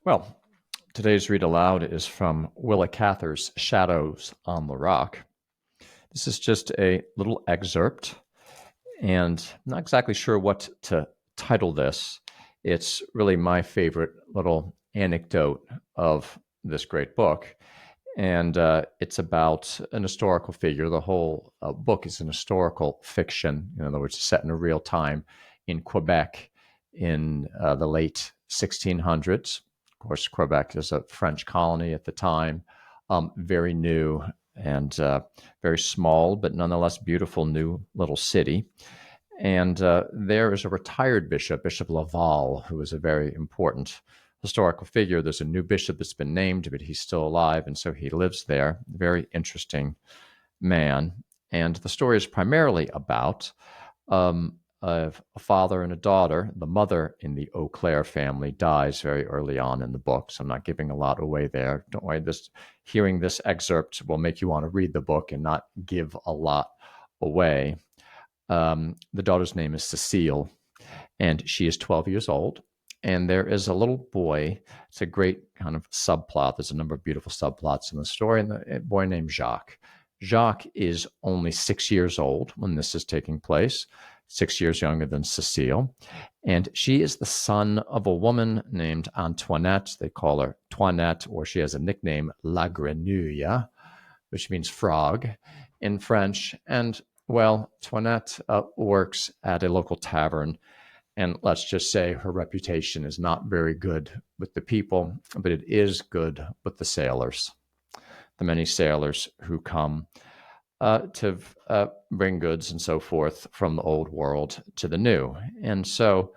Well, today's read aloud is from Willa Cather's Shadows on the Rock. This is just a little excerpt, and I'm not exactly sure what to title this. It's really my favorite little anecdote of this great book. And it's about an historical figure. The whole book is an historical fiction. In other words, it's set in a real time in Quebec in the late 1600s. Of course, Quebec is a French colony at the time, very new and very small, but nonetheless beautiful new little city. And there is a retired bishop, Bishop Laval, who is a very important historical figure. There's a new bishop that's been named, but he's still alive, and so he lives there. Very interesting man. And the story is primarily about a father and a daughter. The mother in the Eau Claire family dies very early on in the book, so I'm not giving a lot away there. Don't worry, hearing this excerpt will make you want to read the book and not give a lot away. The daughter's name is Cecile, and she is 12 years old. And there is a little boy. It's a great kind of subplot. There's a number of beautiful subplots in the story, and a boy named Jacques. Jacques is only 6 years old when this is taking place, 6 years younger than Cecile. And she is the son of a woman named Antoinette. They call her Toinette, or she has a nickname, La Grenouille, which means frog in French. And well, Toinette works at a local tavern, and let's just say her reputation is not very good with the people, but it is good with the sailors, the many sailors who come to bring goods and so forth from the old world to the new. And so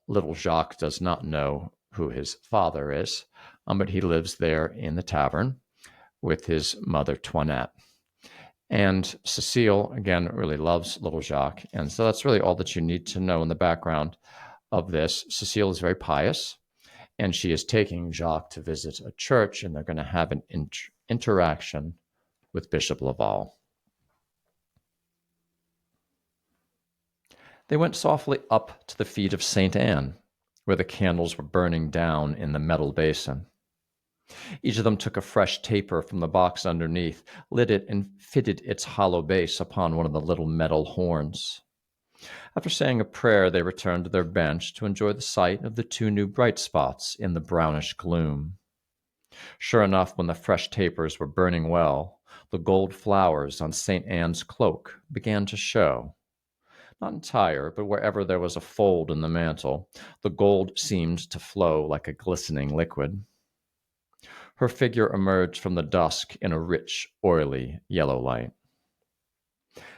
little Jacques does not know who his father is, but he lives there in the tavern with his mother, Toinette. And Cecile, again, really loves little Jacques. And so that's really all that you need to know in the background of this. Cecile is very pious, and she is taking Jacques to visit a church, and they're going to have an interaction with Bishop Laval. They went softly up to the feet of St. Anne, where the candles were burning down in the metal basin. Each of them took a fresh taper from the box underneath, lit it, and fitted its hollow base upon one of the little metal horns. After saying a prayer, they returned to their bench to enjoy the sight of the two new bright spots in the brownish gloom. Sure enough, when the fresh tapers were burning well, the gold flowers on St. Anne's cloak began to show. Not entire, but wherever there was a fold in the mantle, the gold seemed to flow like a glistening liquid. Her figure emerged from the dusk in a rich, oily yellow light.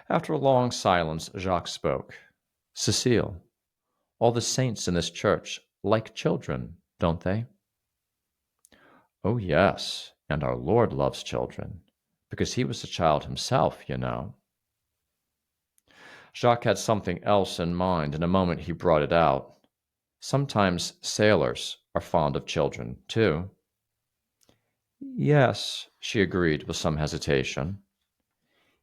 After a long silence, Jacques spoke. Cecile, all the saints in this church like children, don't they? Oh, yes, and our Lord loves children, because he was a child himself, you know. Jacques had something else in mind. In a moment he brought it out. Sometimes sailors are fond of children, too. Yes, she agreed with some hesitation.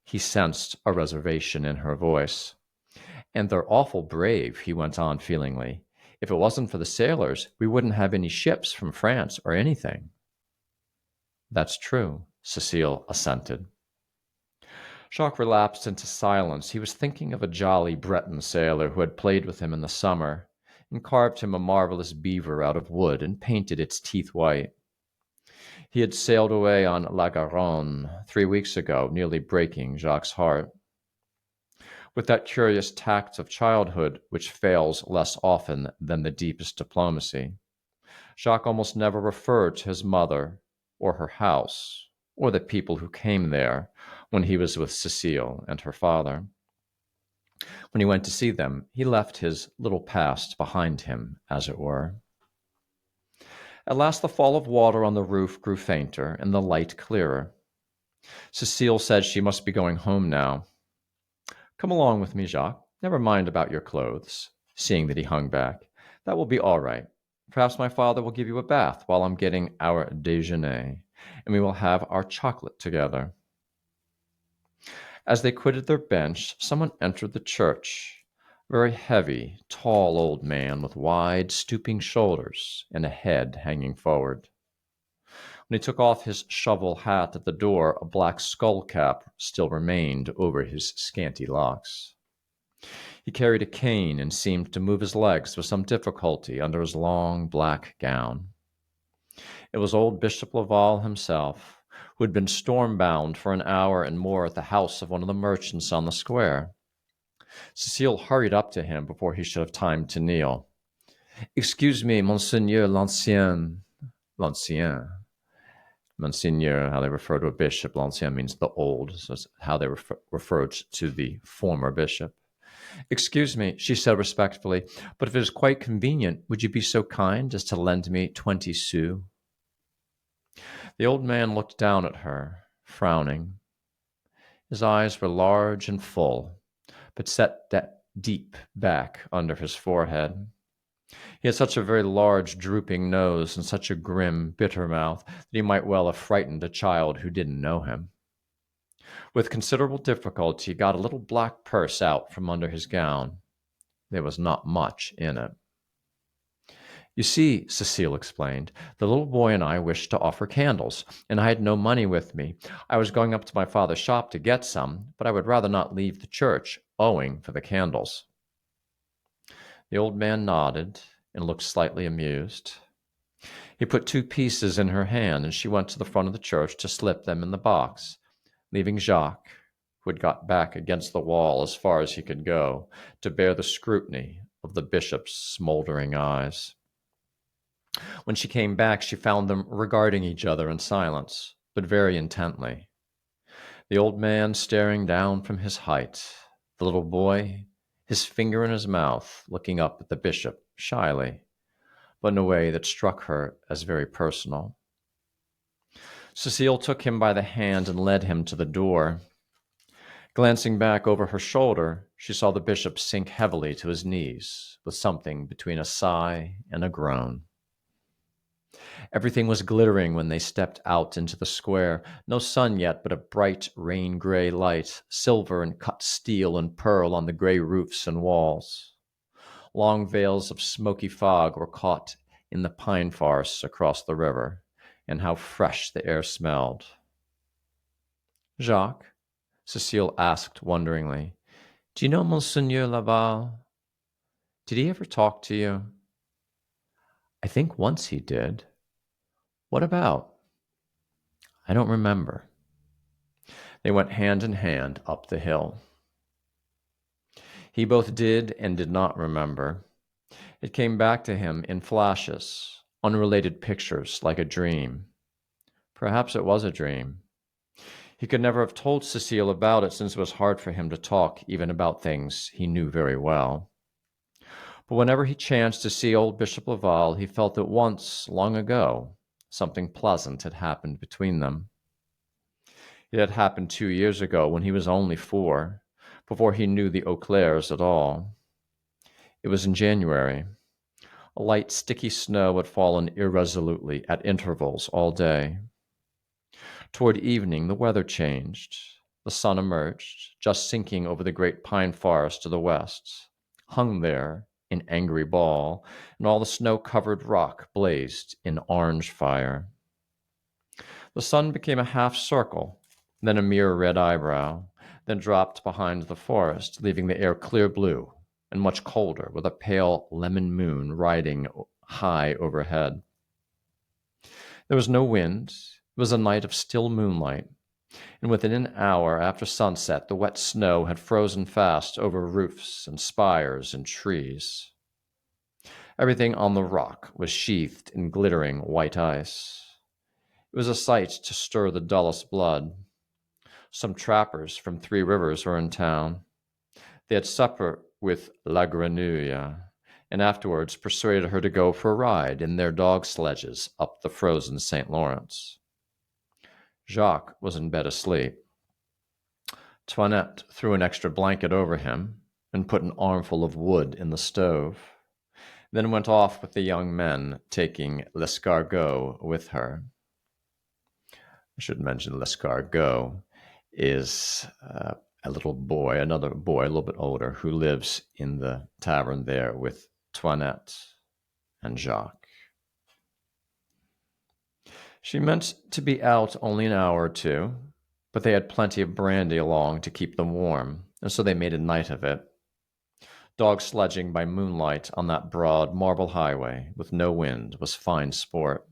He sensed a reservation in her voice. And they're awful brave, he went on feelingly. If it wasn't for the sailors, we wouldn't have any ships from France or anything. That's true, Cecile assented. Jacques relapsed into silence. He was thinking of a jolly Breton sailor who had played with him in the summer and carved him a marvelous beaver out of wood and painted its teeth white. He had sailed away on La Garonne 3 weeks ago, nearly breaking Jacques' heart. With that curious tact of childhood which fails less often than the deepest diplomacy, Jacques almost never referred to his mother or her house or the people who came there when he was with Cecile and her father. When he went to see them, he left his little past behind him, as it were. At last the fall of water on the roof grew fainter and the light clearer. Cecile said she must be going home now. Come along with me, Jacques. Never mind about your clothes, seeing that he hung back. That will be all right. Perhaps my father will give you a bath while I'm getting our déjeuner, and we will have our chocolate together. As they quitted their bench, someone entered the church. Very heavy, tall old man with wide, stooping shoulders and a head hanging forward. When he took off his shovel hat at the door, a black skull cap still remained over his scanty locks. He carried a cane and seemed to move his legs with some difficulty under his long black gown. It was old Bishop Laval himself, who had been storm-bound for an hour and more at the house of one of the merchants on the square. Cecile hurried up to him before he should have time to kneel. "Excuse me, Monseigneur l'Ancien." L'Ancien. Monseigneur, how they refer to a bishop. L'Ancien means the old, so it's how they referred to the former bishop. "Excuse me," she said respectfully, "but if it is quite convenient, would you be so kind as to lend me 20 sous?" The old man looked down at her, frowning. His eyes were large and full, but set deep back under his forehead. He had such a very large, drooping nose and such a grim, bitter mouth that he might well have frightened a child who didn't know him. With considerable difficulty, he got a little black purse out from under his gown. There was not much in it. "You see," Cecile explained, "the little boy and I wished to offer candles, and I had no money with me. I was going up to my father's shop to get some, but I would rather not leave the church, owing for the candles." The old man nodded and looked slightly amused. He put 2 pieces in her hand, and she went to the front of the church to slip them in the box, leaving Jacques, who had got back against the wall as far as he could go, to bear the scrutiny of the bishop's smoldering eyes. When she came back, she found them regarding each other in silence, but very intently. The old man staring down from his height, the little boy, his finger in his mouth, looking up at the bishop shyly, but in a way that struck her as very personal. Cecile took him by the hand and led him to the door. Glancing back over her shoulder, she saw the bishop sink heavily to his knees, with something between a sigh and a groan. Everything was glittering when they stepped out into the square. No sun yet, but a bright rain-gray light, silver and cut steel and pearl on the gray roofs and walls. Long veils of smoky fog were caught in the pine forests across the river, and how fresh the air smelled. "Jacques," Cecile asked wonderingly, "do you know Monseigneur Laval? Did he ever talk to you?" "I think once he did." "What about?" "I don't remember." They went hand in hand up the hill. He both did and did not remember. It came back to him in flashes, unrelated pictures like a dream. Perhaps it was a dream. He could never have told Cecile about it, since it was hard for him to talk even about things he knew very well. But whenever he chanced to see old Bishop Laval, he felt that once, long ago, something pleasant had happened between them. It had happened 2 years ago when he was only 4, before he knew the Eau Clairs at all. It was in January. A light, sticky snow had fallen irresolutely at intervals all day. Toward evening, the weather changed. The sun emerged, just sinking over the great pine forest to the west, hung there in angry ball, and all the snow-covered rock blazed in orange fire. The sun became a half circle, then a mere red eyebrow, then dropped behind the forest, leaving the air clear blue and much colder, with a pale lemon moon riding high overhead. There was no wind. It was a night of still moonlight, and within an hour after sunset, the wet snow had frozen fast over roofs and spires and trees. Everything on the rock was sheathed in glittering white ice. It was a sight to stir the dullest blood. Some trappers from 3 Rivers were in town. They had supper with La Grenouille, and afterwards persuaded her to go for a ride in their dog sledges up the frozen St. Lawrence. Jacques was in bed asleep. Toinette threw an extra blanket over him and put an armful of wood in the stove, then went off with the young men, taking l'escargot with her. I should mention l'escargot is a little boy, another boy, a little bit older, who lives in the tavern there with Toinette and Jacques. She meant to be out only an hour or two, but they had plenty of brandy along to keep them warm, and so they made a night of it. Dog sledging by moonlight on that broad marble highway with no wind was fine sport.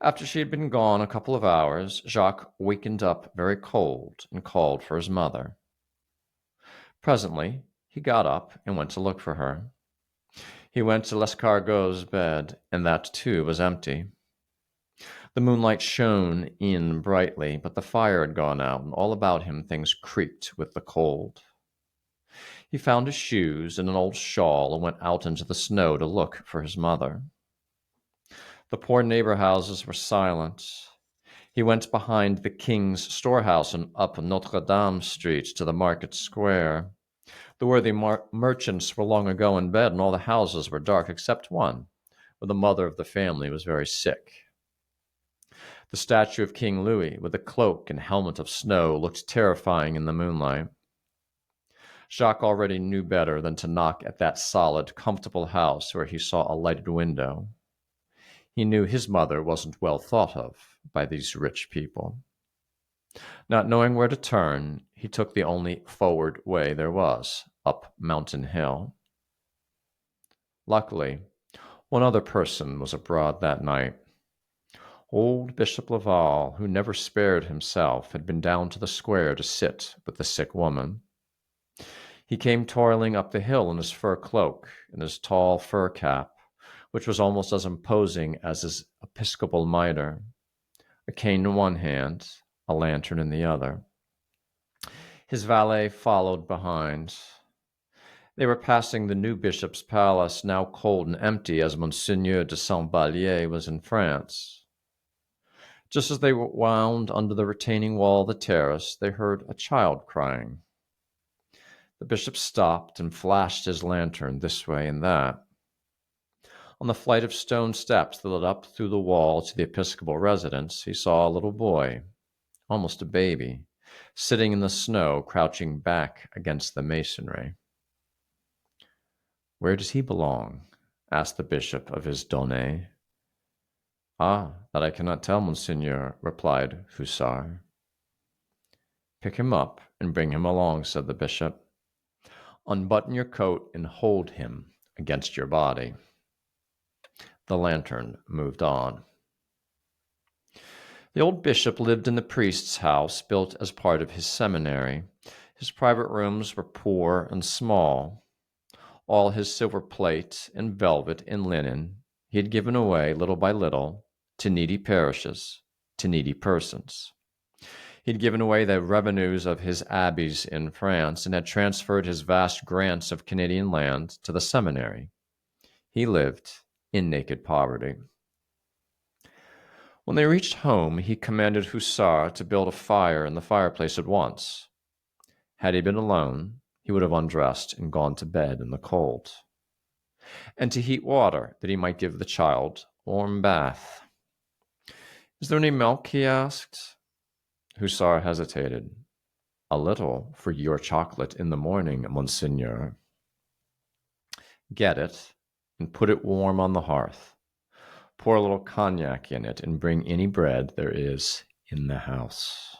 After she had been gone a couple of hours, Jacques wakened up very cold and called for his mother. Presently, he got up and went to look for her. He went to Lescargot's bed, and that too was empty. The moonlight shone in brightly, but the fire had gone out, and all about him things creaked with the cold. He found his shoes and an old shawl and went out into the snow to look for his mother. The poor neighbor houses were silent. He went behind the King's storehouse and up Notre Dame Street to the market square. The worthy merchants were long ago in bed, and all the houses were dark except one, where the mother of the family was very sick. The statue of King Louis, with a cloak and helmet of snow, looked terrifying in the moonlight. Jacques already knew better than to knock at that solid, comfortable house where he saw a lighted window. He knew his mother wasn't well thought of by these rich people. Not knowing where to turn, he took the only forward way there was, up Mountain Hill. Luckily, one other person was abroad that night. Old Bishop Laval, who never spared himself, had been down to the square to sit with the sick woman. He came toiling up the hill in his fur cloak and his tall fur cap, which was almost as imposing as his episcopal mitre, a cane in one hand, a lantern in the other. His valet followed behind. They were passing the new bishop's palace, now cold and empty as Monseigneur de Saint-Vallier was in France. Just as they wound under the retaining wall of the terrace, they heard a child crying. The bishop stopped and flashed his lantern this way and that. On the flight of stone steps that led up through the wall to the episcopal residence, he saw a little boy, almost a baby, sitting in the snow, crouching back against the masonry. "Where does he belong?" asked the bishop of his donné. "Ah, that I cannot tell, Monseigneur," replied Hussard. "Pick him up and bring him along," said the bishop. "Unbutton your coat and hold him against your body." The lantern moved on. The old bishop lived in the priest's house built as part of his seminary. His private rooms were poor and small. All his silver plate and velvet and linen he had given away little by little to needy parishes, to needy persons. He had given away the revenues of his abbeys in France and had transferred his vast grants of Canadian land to the seminary. He lived in naked poverty. When they reached home, he commanded Hussard to build a fire in the fireplace at once. Had he been alone, he would have undressed and gone to bed in the cold. And to heat water, that he might give the child a warm bath. "Is there any milk?" he asked. Hussard hesitated. "A little for your chocolate in the morning, Monseigneur." "Get it, and put it warm on the hearth. Pour a little cognac in it, and bring any bread there is in the house."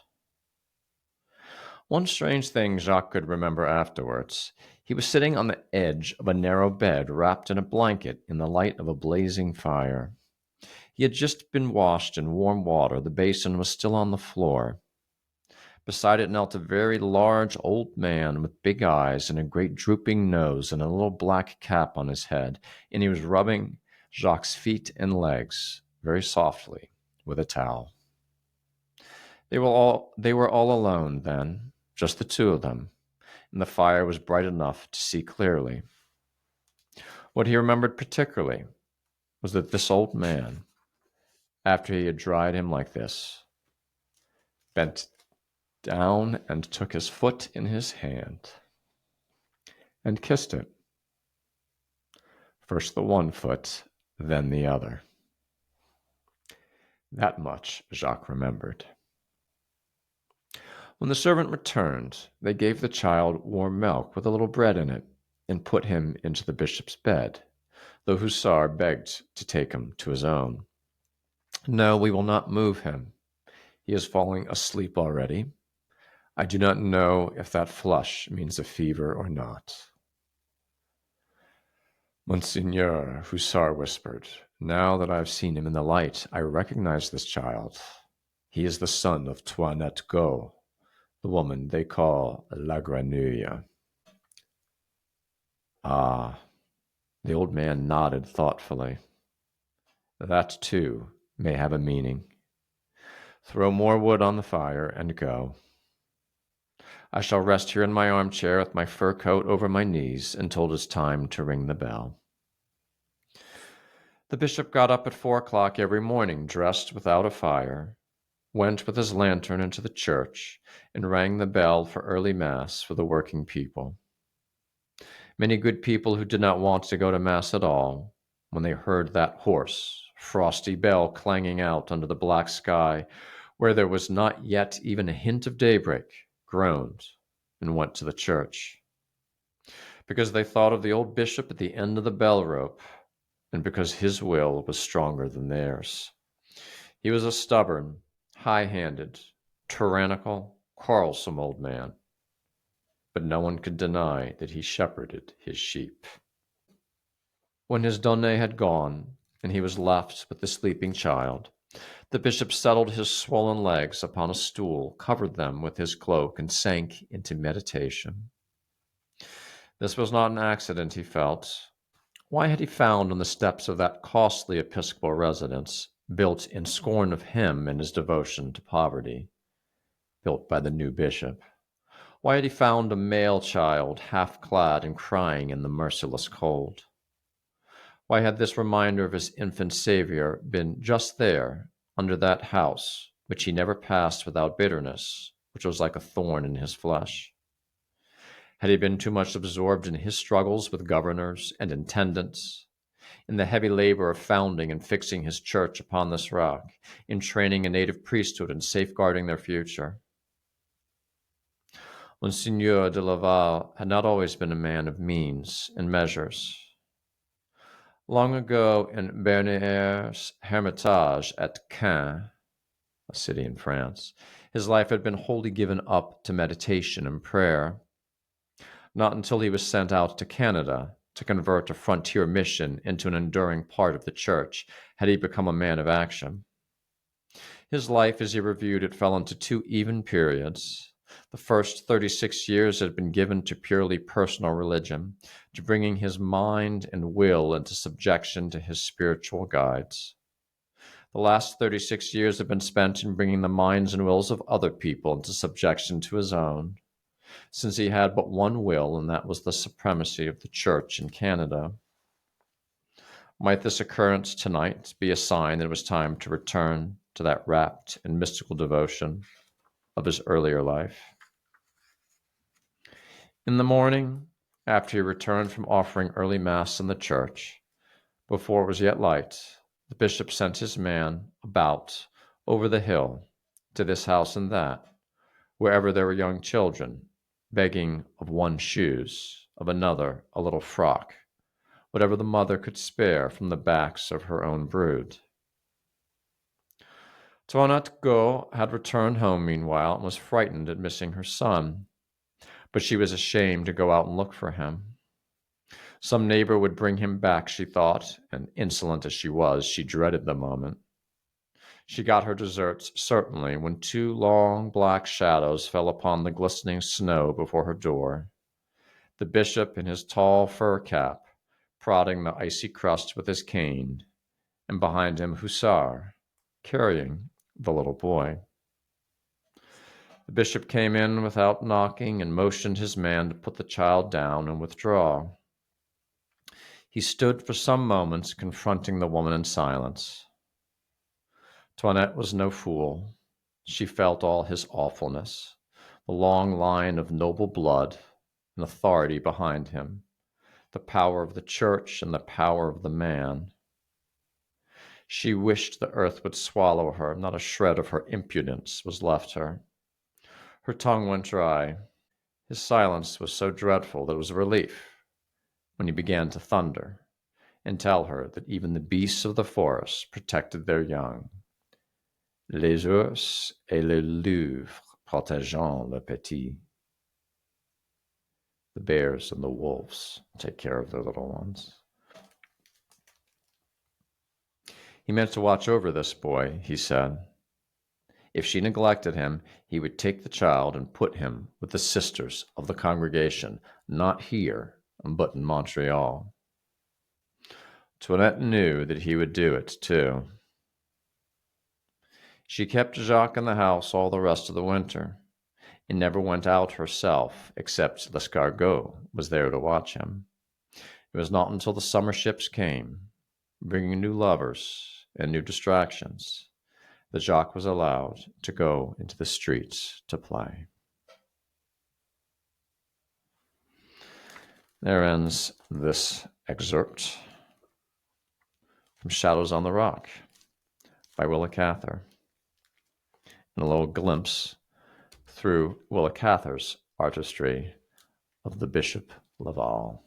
One strange thing Jacques could remember afterwards. He was sitting on the edge of a narrow bed, wrapped in a blanket in the light of a blazing fire. He had just been washed in warm water. The basin was still on the floor. Beside it knelt a very large old man with big eyes and a great drooping nose and a little black cap on his head, and he was rubbing Jacques' feet and legs very softly with a towel. They were all alone then, just the two of them, and the fire was bright enough to see clearly. What he remembered particularly was that this old man, after he had dried him like this, bent down and took his foot in his hand and kissed it. First the one foot, then the other. That much Jacques remembered. When the servant returned, they gave the child warm milk with a little bread in it and put him into the bishop's bed. The hussar begged to take him to his own. No, we will not move him. He is falling asleep already. I do not know if that flush means a fever or not. Monseigneur, Hussar whispered, now that I have seen him in the light, I recognize this child. He is the son of Toinette Go, the woman they call La Grenouille. Ah, the old man nodded thoughtfully. That, too, may have a meaning. Throw more wood on the fire and go. I shall rest here in my armchair with my fur coat over my knees until it is time to ring the bell. The bishop got up at 4 o'clock every morning, dressed without a fire, went with his lantern into the church, and rang the bell for early mass for the working people. Many good people who did not want to go to mass at all, when they heard that hoarse, frosty bell clanging out under the black sky, where there was not yet even a hint of daybreak, groaned and went to the church. Because they thought of the old bishop at the end of the bell rope, and because his will was stronger than theirs. He was a stubborn, high-handed, tyrannical, quarrelsome old man, but no one could deny that he shepherded his sheep. When his donne had gone, and he was left with the sleeping child, the bishop settled his swollen legs upon a stool, covered them with his cloak, and sank into meditation. This was not an accident, he felt. Why had he found on the steps of that costly episcopal residence, built in scorn of him and his devotion to poverty, built by the new bishop? Why had he found a male child half-clad and crying in the merciless cold? Why had this reminder of his infant Savior been just there, under that house, which he never passed without bitterness, which was like a thorn in his flesh? Had he been too much absorbed in his struggles with governors and intendants, in the heavy labor of founding and fixing his church upon this rock, in training a native priesthood and safeguarding their future? Monseigneur de Laval had not always been a man of means and measures. Long ago in Bernier's Hermitage at Caen, a city in France, his life had been wholly given up to meditation and prayer. Not until he was sent out to Canada to convert a frontier mission into an enduring part of the church had he become a man of action. His life, as he reviewed it, fell into two even periods. The first 36 years had been given to purely personal religion, to bringing his mind and will into subjection to his spiritual guides. The last 36 years had been spent in bringing the minds and wills of other people into subjection to his own, since he had but one will, and that was the supremacy of the Church in Canada. Might this occurrence tonight be a sign that it was time to return to that rapt and mystical devotion of his earlier life? In the morning, after he returned from offering early Mass in the church, before it was yet light, the bishop sent his man about over the hill to this house and that, wherever there were young children, begging of one shoes, of another a little frock, whatever the mother could spare from the backs of her own brood. Toinette Go had returned home meanwhile and was frightened at missing her son, but she was ashamed to go out and look for him. Some neighbor would bring him back, she thought, and insolent as she was, she dreaded the moment. She got her deserts, certainly, when two long black shadows fell upon the glistening snow before her door. The bishop in his tall fur cap, prodding the icy crust with his cane, and behind him Hussar, carrying the little boy. The bishop came in without knocking and motioned his man to put the child down and withdraw. He stood for some moments confronting the woman in silence. Toinette was no fool. She felt all his awfulness, the long line of noble blood and authority behind him, the power of the church and the power of the man. She wished the earth would swallow her, not a shred of her impudence was left her. Her tongue went dry. His silence was so dreadful that it was a relief when he began to thunder and tell her that even the beasts of the forest protected their young. Les ours et les loups protégeant le petit. The bears and the wolves take care of their little ones. He meant to watch over this boy, he said. If she neglected him, he would take the child and put him with the sisters of the congregation, not here, but in Montreal. Toinette knew that he would do it, too. She kept Jacques in the house all the rest of the winter, and never went out herself, except l'escargot was there to watch him. It was not until the summer ships came, bringing new lovers and new distractions, that Jacques was allowed to go into the streets to play. There ends this excerpt from Shadows on the Rock by Willa Cather, and a little glimpse through Willa Cather's artistry of the Bishop Laval.